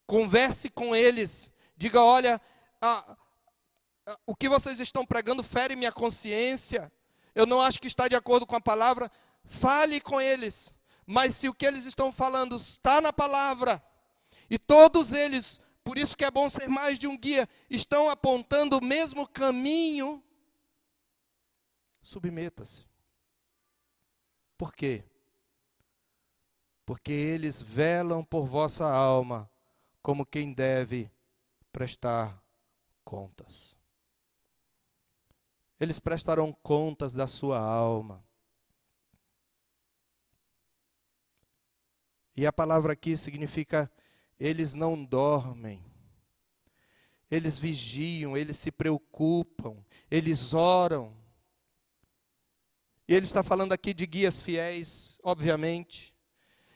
Converse com eles. Diga: olha, o que vocês estão pregando fere minha consciência. Eu não acho que está de acordo com a palavra. Fale com eles. Mas se o que eles estão falando está na palavra, e todos eles, por isso que é bom ser mais de um guia, estão apontando o mesmo caminho, submeta-se. Por quê? Porque eles velam por vossa alma, como quem deve prestar contas. Eles prestarão contas da sua alma. E a palavra aqui significa, eles não dormem. Eles vigiam, eles se preocupam, eles oram. E ele está falando aqui de guias fiéis, obviamente.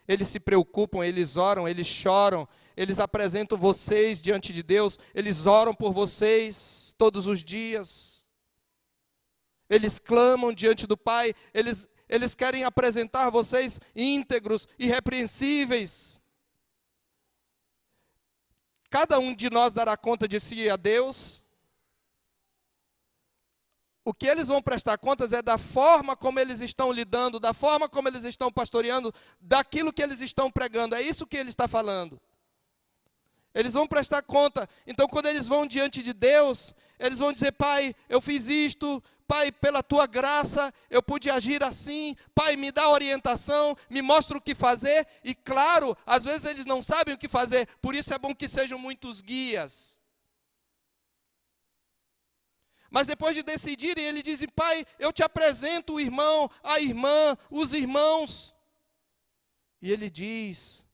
Eles se preocupam, eles oram, eles choram, eles apresentam vocês diante de Deus, eles oram por vocês todos os dias. Eles clamam diante do Pai, eles querem apresentar vocês íntegros, irrepreensíveis. Cada um de nós dará conta de si a Deus. O que eles vão prestar contas é da forma como eles estão lidando, da forma como eles estão pastoreando, daquilo que eles estão pregando. É isso que ele está falando. Eles vão prestar conta. Então, quando eles vão diante de Deus, eles vão dizer: Pai, eu fiz isto. Pai, pela tua graça, eu pude agir assim. Pai, me dá orientação, me mostra o que fazer. E claro, às vezes eles não sabem o que fazer. Por isso é bom que sejam muitos guias. Mas depois de decidirem, ele diz: Pai, eu te apresento o irmão, a irmã, os irmãos. E ele diz: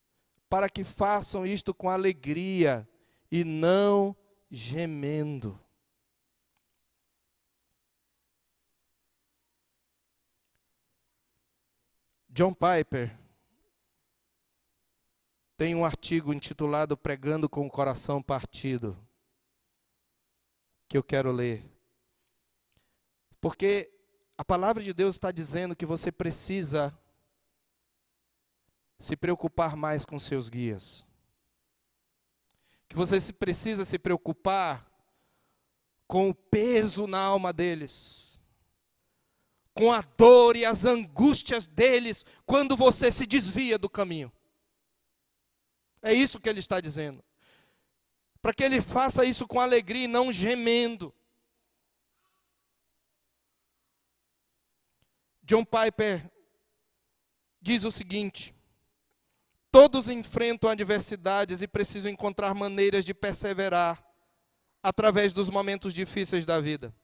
para que façam isto com alegria e não gemendo. John Piper tem um artigo intitulado Pregando com o Coração Partido, que eu quero ler. Porque a palavra de Deus está dizendo que você precisa se preocupar mais com seus guias. Que você precisa se preocupar com o peso na alma deles. Com a dor e as angústias deles quando você se desvia do caminho. É isso que ele está dizendo. Para que ele faça isso com alegria e não gemendo. John Piper diz o seguinte: todos enfrentam adversidades e precisam encontrar maneiras de perseverar através dos momentos difíceis da vida.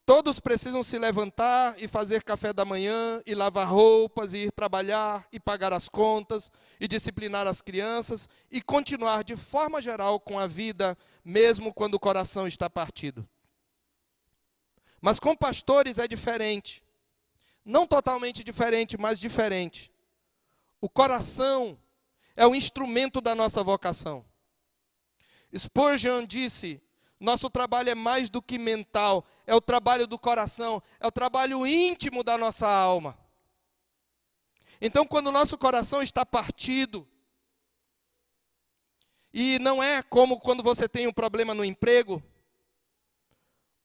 Todos precisam se levantar e fazer café da manhã, e lavar roupas, e ir trabalhar, e pagar as contas, e disciplinar as crianças, e continuar de forma geral com a vida, mesmo quando o coração está partido. Mas com pastores é diferente. Não totalmente diferente, mas diferente. O coração é o instrumento da nossa vocação. Spurgeon disse: nosso trabalho é mais do que mental, é o trabalho do coração, é o trabalho íntimo da nossa alma. Então, quando o nosso coração está partido, e não é como quando você tem um problema no emprego,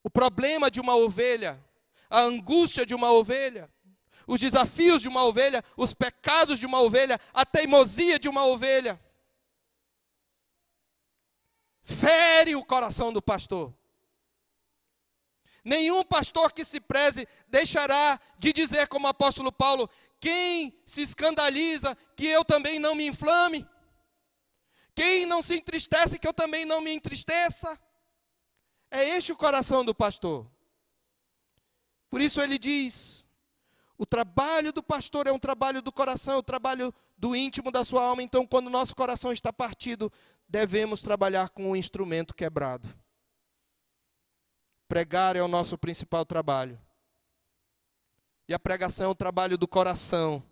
o problema de uma ovelha, a angústia de uma ovelha, os desafios de uma ovelha, os pecados de uma ovelha, a teimosia de uma ovelha, fere o coração do pastor. Nenhum pastor que se preze deixará de dizer, como o apóstolo Paulo: quem se escandaliza, que eu também não me inflame. Quem não se entristece, que eu também não me entristeça. É este o coração do pastor. Por isso ele diz, o trabalho do pastor é um trabalho do coração, é um trabalho do íntimo da sua alma. Então, quando o nosso coração está partido, devemos trabalhar com um instrumento quebrado. Pregar é o nosso principal trabalho. E a pregação é um trabalho do coração,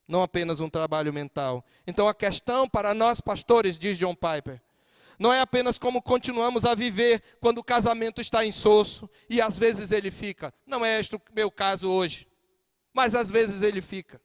não apenas um trabalho mental. Então a questão para nós pastores, diz John Piper, não é apenas como continuamos a viver quando o casamento está insosso e às vezes ele fica. Não é este o meu caso hoje, mas às vezes ele fica.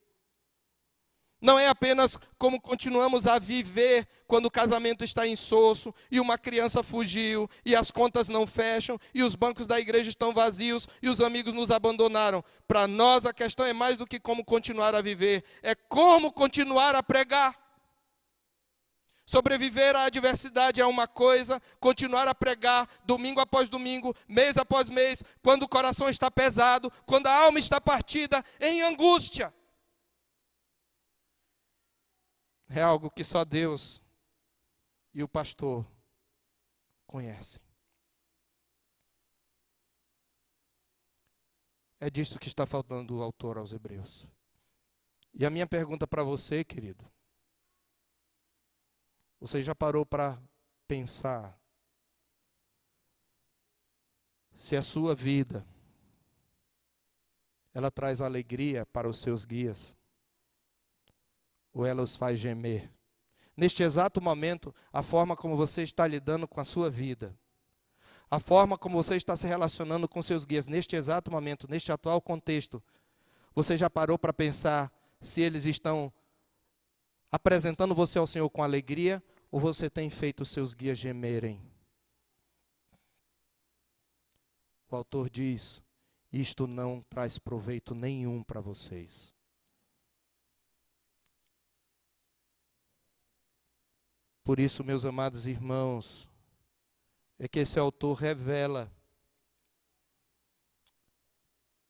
Não é apenas como continuamos a viver quando o casamento está insosso e uma criança fugiu e as contas não fecham e os bancos da igreja estão vazios e os amigos nos abandonaram. Para nós a questão é mais do que como continuar a viver, é como continuar a pregar. Sobreviver à adversidade é uma coisa, continuar a pregar domingo após domingo, mês após mês, quando o coração está pesado, quando a alma está partida em angústia. É algo que só Deus e o pastor conhecem. É disto que está faltando o autor aos Hebreus. E a minha pergunta para você, querido, você já parou para pensar se a sua vida ela traz alegria para os seus guias? Ou ela os faz gemer? Neste exato momento, a forma como você está lidando com a sua vida, a forma como você está se relacionando com seus guias, neste exato momento, neste atual contexto, você já parou para pensar se eles estão apresentando você ao Senhor com alegria, ou você tem feito os seus guias gemerem? O autor diz, isto não traz proveito nenhum para vocês. Por isso, meus amados irmãos, é que esse autor revela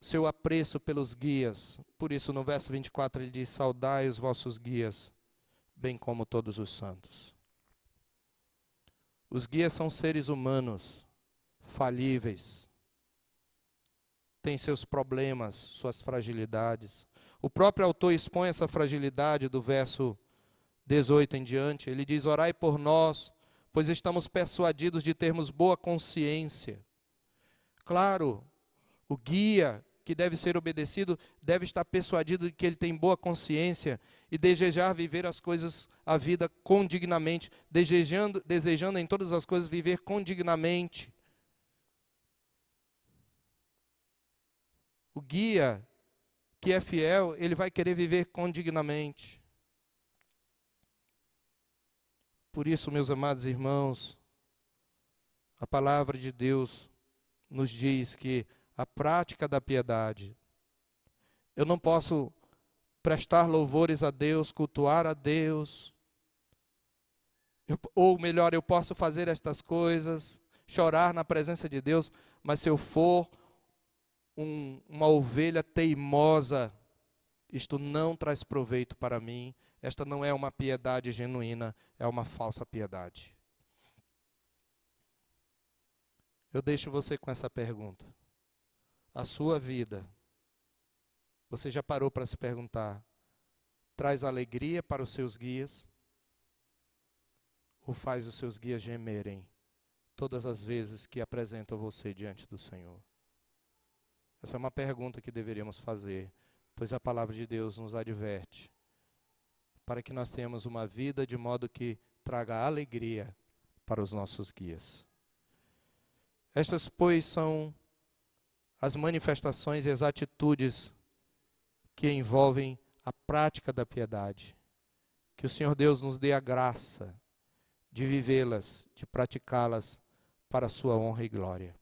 seu apreço pelos guias. Por isso, no verso 24, ele diz, saudai os vossos guias, bem como todos os santos. Os guias são seres humanos, falíveis, têm seus problemas, suas fragilidades. O próprio autor expõe essa fragilidade do verso 18 em diante, ele diz, orai por nós, pois estamos persuadidos de termos boa consciência. Claro, o guia que deve ser obedecido deve estar persuadido de que ele tem boa consciência e desejar viver as coisas, a vida condignamente, desejando em todas as coisas viver condignamente. O guia que é fiel, ele vai querer viver condignamente. Por isso, meus amados irmãos, a palavra de Deus nos diz que a prática da piedade, eu não posso prestar louvores a Deus, cultuar a Deus, ou melhor, eu posso fazer estas coisas, chorar na presença de Deus, mas se eu for uma ovelha teimosa, isto não traz proveito para mim. Esta não é uma piedade genuína, é uma falsa piedade. Eu deixo você com essa pergunta. A sua vida, você já parou para se perguntar, traz alegria para os seus guias? Ou faz os seus guias gemerem todas as vezes que apresentam você diante do Senhor? Essa é uma pergunta que deveríamos fazer, pois a palavra de Deus nos adverte para que nós tenhamos uma vida de modo que traga alegria para os nossos guias. Estas, pois, são as manifestações e as atitudes que envolvem a prática da piedade. Que o Senhor Deus nos dê a graça de vivê-las, de praticá-las para a sua honra e glória.